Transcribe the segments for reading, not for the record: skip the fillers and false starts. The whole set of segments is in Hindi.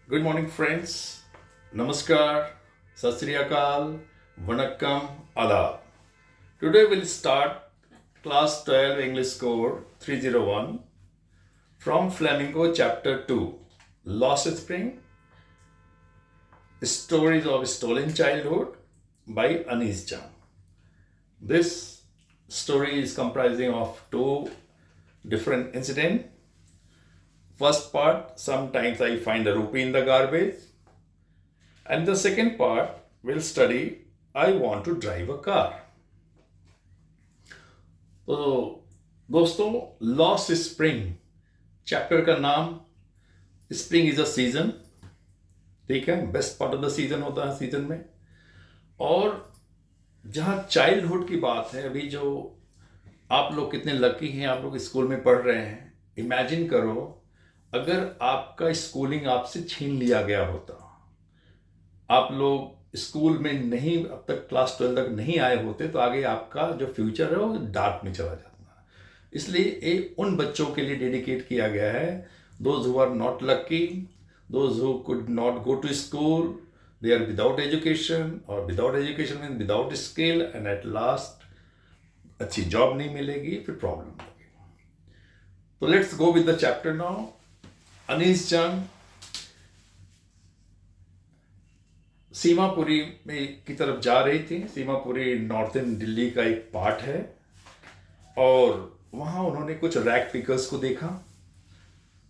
Good morning, friends. Namaskar, Sat Sri Akal, Vanakkam, Adab. Today we'll start class 12 English code 301 from Flamingo chapter 2 Lost Spring Stories of Stolen Childhood by Anis Jang. This story is comprising of two different incidents. First part, sometimes I find a rupee in the garbage. And the second part, we'll study I want to drive a car. तो दोस्तों, लॉस्ट स्प्रिंग चैप्टर का नाम स्प्रिंग इज अ सीजन, ठीक है, best part of the season होता है सीजन में। और जहाँ चाइल्डहुड की बात है, अभी जो आप लोग कितने लकी हैं, आप लोग स्कूल में पढ़ रहे हैं। इमेजिन करो अगर आपका स्कूलिंग आपसे छीन लिया गया होता, आप लोग स्कूल में नहीं, अब तक क्लास 12 तक नहीं आए होते, तो आगे आपका जो फ्यूचर है वो डार्क में चला जाता। इसलिए ये उन बच्चों के लिए डेडिकेट किया गया है, those who are not lucky, those who could not go to school, they are without education, और without education mean without skill, and at last अच्छी जॉब नहीं मिलेगी, फिर प्रॉब्लम होगी। तो let's go with the chapter now. Anees Jung Seemapuri में की तरफ जा रही थी। सीमापुरी नॉर्थन दिल्ली का एक पार्ट है, और वहां उन्होंने कुछ रैक पिकर्स को देखा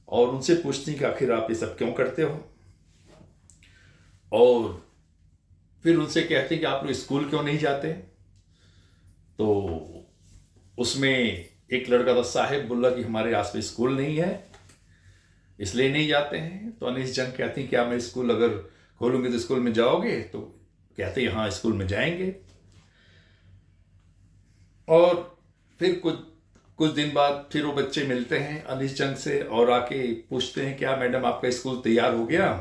और उनसे पूछती कि आखिर आप ये सब क्यों करते हो, और फिर उनसे कहते कि आप लोग स्कूल क्यों नहीं जाते। तो उसमें एक लड़का था साहिब, बोला कि हमारे आस पास स्कूल नहीं है, इसलिए नहीं जाते हैं। तो अनीस जंग कहती क्या मैं स्कूल अगर खोलूंगी तो स्कूल में जाओगे? तो कहते हाँ स्कूल में जाएंगे। और फिर कुछ दिन बाद फिर वो बच्चे मिलते हैं अनीस जंग से और आके पूछते हैं क्या मैडम आपका स्कूल तैयार हो गया?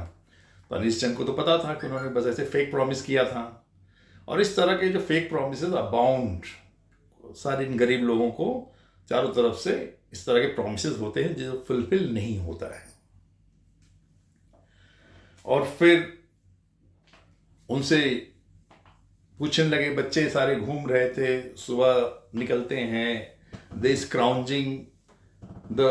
तो अनीस जंग को तो पता था कि उन्होंने बस ऐसे फेक प्रॉमिस किया था। और इस तरह के जो फेक प्रॉमिस अबाउंड सारे इन गरीब लोगों को चारों तरफ से इस तरह के प्रॉमिसेस होते हैं जो फुलफिल नहीं होता है। और फिर उनसे पूछने लगे, बच्चे सारे घूम रहे थे, सुबह निकलते हैं, दे स्क्राउंजिंग द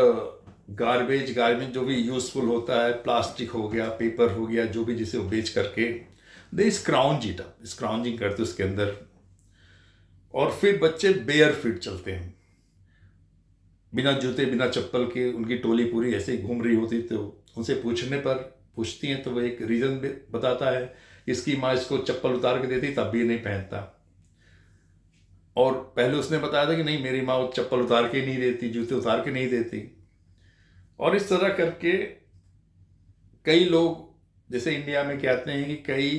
गार्बेज जो भी यूजफुल होता है, प्लास्टिक हो गया, पेपर हो गया, जो भी जिसे वो बेच करके दे स्क्राउंज इट अप, स्क्राउंजिंग करते उसके अंदर। और फिर बच्चे बेयर फीट चलते हैं, बिना जूते बिना चप्पल के, उनकी टोली पूरी ऐसे ही घूम रही होती। तो उनसे पूछती हैं तो वो एक रीज़न भी बताता है, इसकी माँ इसको चप्पल उतार के देती तब भी नहीं पहनता। और पहले उसने बताया था कि नहीं मेरी माँ चप्पल उतार के नहीं देती, जूते उतार के नहीं देती। और इस तरह करके कई लोग, जैसे इंडिया में कहते हैं कि कई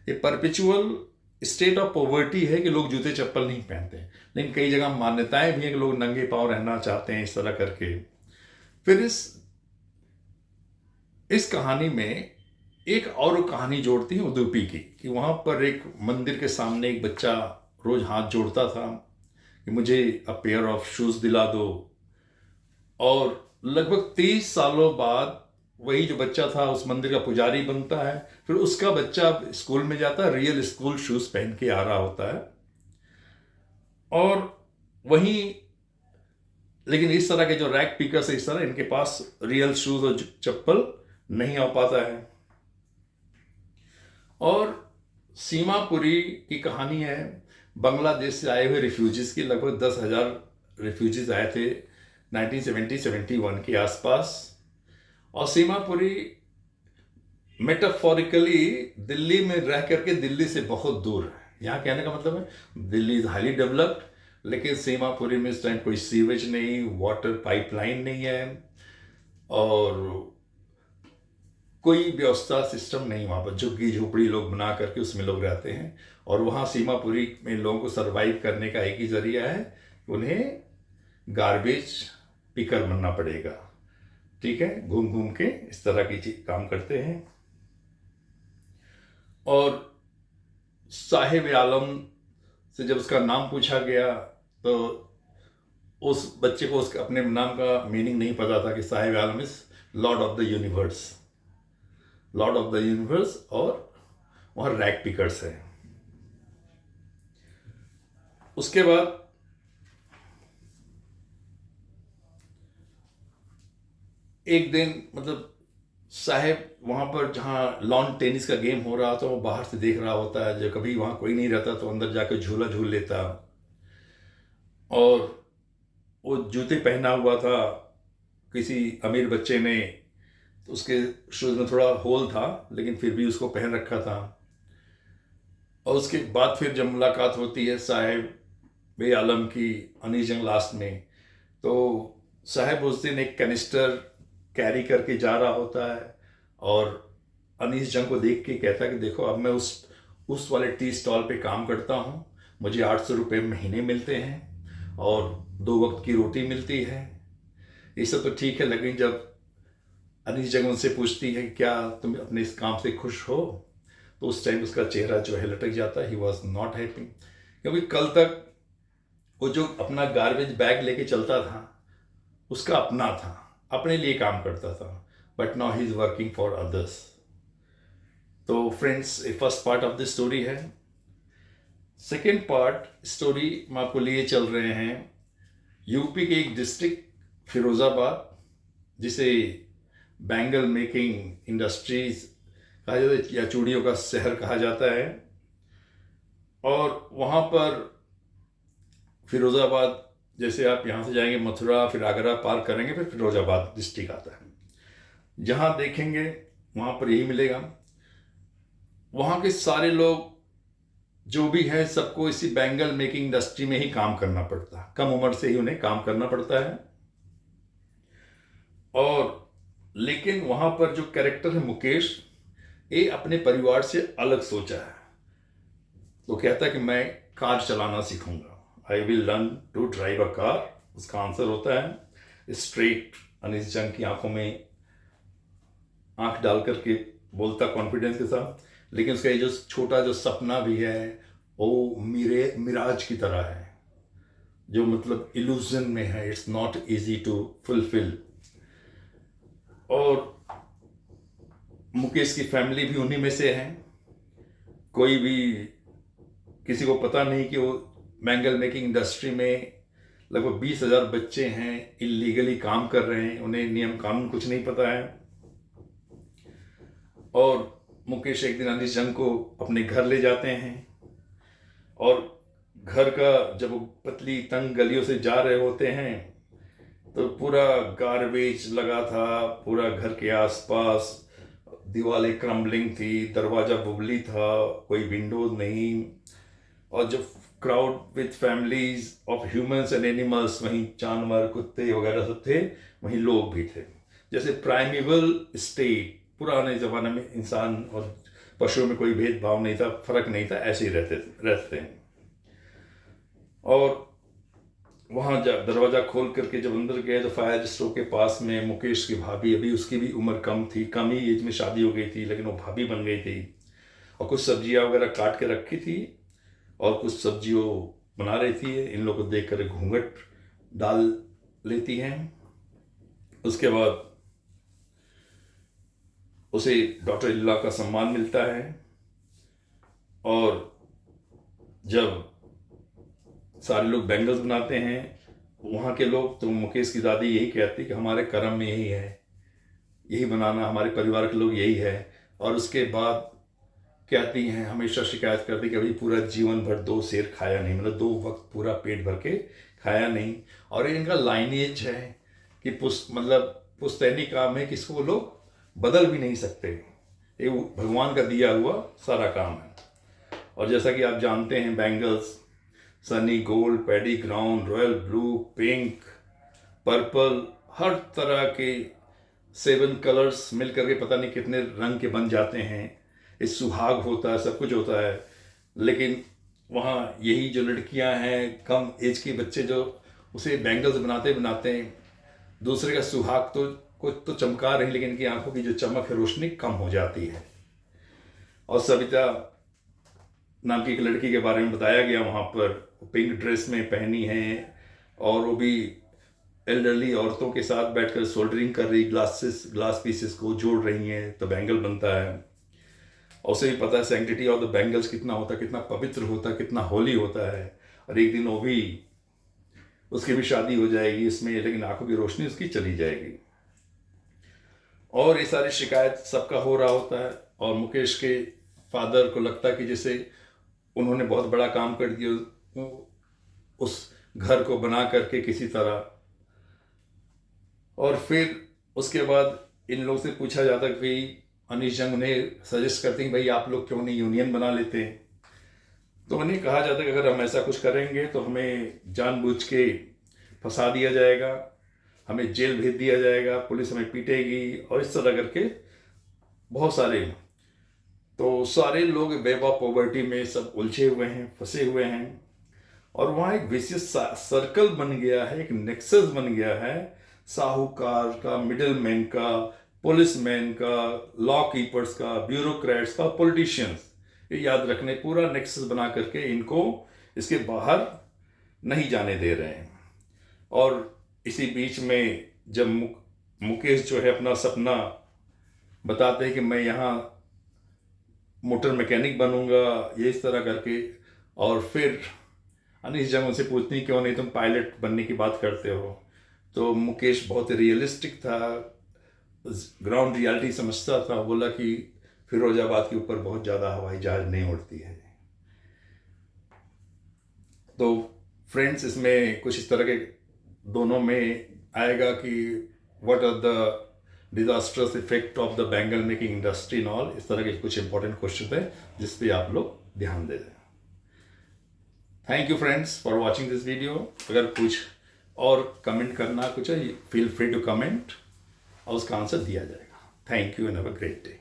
ये परपेचुअल स्टेट ऑफ पॉवर्टी है कि लोग जूते चप्पल नहीं पहनते हैं, लेकिन कई जगह मान्यताएं भी हैं कि लोग नंगे पांव रहना चाहते हैं, इस तरह करके। फिर इस कहानी में एक और कहानी जोड़ती है उदुपी की, कि वहां पर एक मंदिर के सामने एक बच्चा रोज हाथ जोड़ता था कि मुझे अ पेयर ऑफ शूज दिला दो। और लगभग 30 सालों बाद वही जो बच्चा था उस मंदिर का पुजारी बनता है। फिर उसका बच्चा स्कूल में जाता है, रियल स्कूल शूज पहन के आ रहा होता है। और वहीं लेकिन इस तरह के जो रैक पिकर्स है, इस तरह इनके पास रियल शूज और चप्पल नहीं आ पाता है। और सीमापुरी की कहानी है बांग्लादेश से आए हुए रिफ्यूजीज की। लगभग 10,000 रिफ्यूजीज आए थे 1970-71 के आसपास। और सीमापुरी मेटाफोरिकली दिल्ली में रह करके दिल्ली से बहुत दूर है। यहाँ कहने का मतलब है दिल्ली इज हाईली डेवलप्ड, लेकिन सीमापुरी में इस टाइम कोई सीवेज नहीं, वाटर पाइपलाइन नहीं है, और कोई व्यवस्था सिस्टम नहीं। वहाँ पर झुग्गी झोपड़ी लोग बना करके उसमें लोग रहते हैं। और वहाँ सीमापुरी में लोगों को सरवाइव करने का एक ही जरिया है, उन्हें गार्बेज पिकर बनना पड़ेगा। ठीक है, घूम घूम के इस तरह की चीज काम करते हैं। और साहिब आलम से जब उसका नाम पूछा गया तो उस बच्चे को उसके अपने नाम का मीनिंग नहीं पता था कि Sahib Alam is lord of the universe. Lord of the universe, और वहाँ रैग पिकर्स है। उसके बाद एक दिन मतलब साहब वहाँ पर जहाँ लॉन टेनिस का गेम हो रहा था वो बाहर से देख रहा होता है, जब कभी वहाँ कोई नहीं रहता तो अंदर जाकर झूला झूल लेता। और वो जूते पहना हुआ था किसी अमीर बच्चे ने, तो उसके शूज में थोड़ा होल था लेकिन फिर भी उसको पहन रखा था। और उसके बाद फिर जब मुलाकात होती है साहब बे आलम की अनीस जंग लास्ट में, तो साहब उस दिन एक कैनिस्टर कैरी करके जा रहा होता है और अनीस जंग को देख के कहता है कि देखो अब मैं उस वाले टी स्टॉल पे काम करता हूँ, मुझे 800 रुपये महीने मिलते हैं और 2 वक्त की रोटी मिलती है। ये सब तो ठीक है, लेकिन जब अनीस जंग उनसे पूछती है कि क्या तुम अपने इस काम से खुश हो, तो उस टाइम उसका चेहरा जो है लटक जाता है। ही वॉज नॉट हैप्पी, क्योंकि कल तक वो जो अपना गार्बेज बैग लेके चलता था उसका अपना था, अपने लिए काम करता था, but now he is working for others. तो फ्रेंड्स, ये first part of the story है। सेकेंड पार्ट स्टोरी में आपको लिए चल रहे हैं यूपी के एक डिस्ट्रिक्ट फिरोजाबाद, जिसे बैंगल मेकिंग इंडस्ट्रीज कहा जाता है या चूड़ियों का शहर कहा जाता है। और वहाँ पर फिरोज़ाबाद, जैसे आप यहाँ से जाएंगे मथुरा, फिर आगरा पार करेंगे, फिर फिरोज़ाबाद डिस्ट्रिक्ट आता है। जहाँ देखेंगे वहाँ पर यही मिलेगा। वहाँ के सारे लोग जो भी है सबको इसी बैंगल मेकिंग इंडस्ट्री में ही काम करना पड़ता है, कम उम्र से ही उन्हें काम करना पड़ता है। और लेकिन वहाँ पर जो कैरेक्टर है मुकेश, ये अपने परिवार से अलग सोचा है। तो कहता है कि मैं कार चलाना सीखूंगा, I will learn to drive a car. उसका आंसर होता है स्ट्रेट अनीस जंग की आंखों में आंख डाल करके बोलता कॉन्फिडेंस के साथ। लेकिन उसका ये जो छोटा जो सपना भी है वो मिराज की तरह है, जो मतलब इल्यूजन में है, it's not easy to fulfil. और मुकेश की फैमिली भी उन्हीं में से है। कोई भी किसी को पता नहीं कि वो बैंगल मेकिंग इंडस्ट्री में लगभग 20,000 बच्चे हैं, इलीगली काम कर रहे हैं, उन्हें नियम कानून कुछ नहीं पता है। और मुकेश एक दिन अनीस जंग को अपने घर ले जाते हैं और घर का जब वो पतली तंग गलियों से जा रहे होते हैं तो पूरा गार्बेज लगा था, पूरा घर के आसपास दीवारें क्रम्बलिंग थी, दरवाजा बुबली था, कोई विंडोज नहीं। और जब crowd with families of humans and animals, वहीं जानवर कुत्ते वगैरह सब थे, वहीं लोग भी थे। जैसे प्राइमेवल स्टेट, पुराने ज़माने में इंसान और पशुओं में कोई भेदभाव नहीं था, फर्क नहीं था, ऐसे ही रहते हैं। और वहाँ जब दरवाज़ा खोल करके जब अंदर गए तो फायर स्टोव के पास में मुकेश की भाभी, अभी उसकी भी उम्र कम थी, कम ही एज में शादी हो गई थी, लेकिन वो भाभी बन गई थी और कुछ सब्जियाँ वगैरह काट के रखी थी और कुछ सब्जियों बना रही थी। इन लोगों को देख कर घूंघट डाल लेती हैं। उसके बाद उसे डॉक्टर इल्ला का सम्मान मिलता है। और जब सारे लोग बैंगल्स बनाते हैं वहाँ के लोग, तो मुकेश की दादी यही कहती कि हमारे कर्म में यही है, यही बनाना, हमारे परिवार के लोग यही है। और उसके बाद कहती हैं, हमेशा शिकायत करती कि अभी पूरा जीवन भर 2 सेर खाया नहीं, मतलब 2 वक्त पूरा पेट भर के खाया नहीं। और इनका लाइनेज है कि पुश्तैनी काम है कि इसको वो लोग बदल भी नहीं सकते, ये भगवान का दिया हुआ सारा काम है। और जैसा कि आप जानते हैं bangles sunny gold, paddy ground, royal blue, pink, purple, हर तरह के 7 कलर्स मिल करके पता नहीं कितने रंग के बन जाते हैं। इस सुहाग होता है, सब कुछ होता है। लेकिन वहाँ यही जो लड़कियां हैं, कम एज के बच्चे, जो उसे बैंगल्स बनाते बनाते दूसरे का सुहाग तो कुछ तो चमका रहे हैं, लेकिन इनकी आंखों की जो चमक है, रोशनी कम हो जाती है। और सविता नाम की एक लड़की के बारे में बताया गया वहाँ पर, पिंक ड्रेस में पहनी है और वो भी एल्डरली औरतों के साथ बैठकर सोल्डरिंग कर रही, ग्लास पीसेस को जोड़ रही हैं, तो बैंगल बनता है। और उसे भी पता है सैंक्टिटी ऑफ द बैंगल्स कितना होता है, कितना पवित्र होता है, कितना होली होता है। और एक दिन वो भी, उसकी भी शादी हो जाएगी इसमें, लेकिन आंखों की रोशनी उसकी चली जाएगी। और ये सारी शिकायत सबका हो रहा होता है, और मुकेश के फादर को लगता है कि जैसे उन्होंने बहुत बड़ा काम कर दिया उस घर को बना करके किसी तरह। और फिर उसके बाद इन लोगों से पूछा जाता कि अनीश जंग उन्हें सजेस्ट करते हैं भाई आप लोग क्यों नहीं यूनियन बना लेते हैं। तो उन्हें कहा जाता है कि अगर हम ऐसा कुछ करेंगे तो हमें जानबूझ के फंसा दिया जाएगा, हमें जेल भेज दिया जाएगा, पुलिस हमें पीटेगी, और इस तरह करके बहुत सारे। तो सारे लोग वेब ऑफ पॉवर्टी में सब उलझे हुए हैं, फंसे हुए हैं, और वहाँ एक विशिष्ट सर्कल बन गया है, एक नेक्सस बन गया है, साहूकार का, मिडिलमैन का, पुलिसमैन का, लॉ कीपर्स का, ब्यूरोक्रेट्स का, पॉलिटिशियंस। ये याद रखने, पूरा नेक्सस बना करके इनको इसके बाहर नहीं जाने दे रहे हैं। और इसी बीच में जब मुकेश जो है अपना सपना बताते हैं कि मैं यहाँ मोटर मैकेनिक बनूंगा, ये इस तरह करके, और फिर अनीश जंग उनसे पूछती हैं क्यों नहीं तुम पायलट बनने की बात करते हो। तो मुकेश बहुत रियलिस्टिक था, ग्राउंड रियलिटी समझता था, बोला कि फिरोजाबाद के ऊपर बहुत ज़्यादा हवाई जहाज नहीं उड़ती है। तो फ्रेंड्स, इसमें कुछ इस तरह के दोनों में आएगा कि what are the disasters effect of the bangle making industry in all, इस तरह के कुछ इंपॉर्टेंट क्वेश्चन है जिस पे आप लोग ध्यान दे दें। Thank you friends for watching this video. अगर कुछ और कमेंट करना कुछ है, फील फ्री टू कमेंट और उसका आंसर दिया जाएगा। Thank you and have a great day.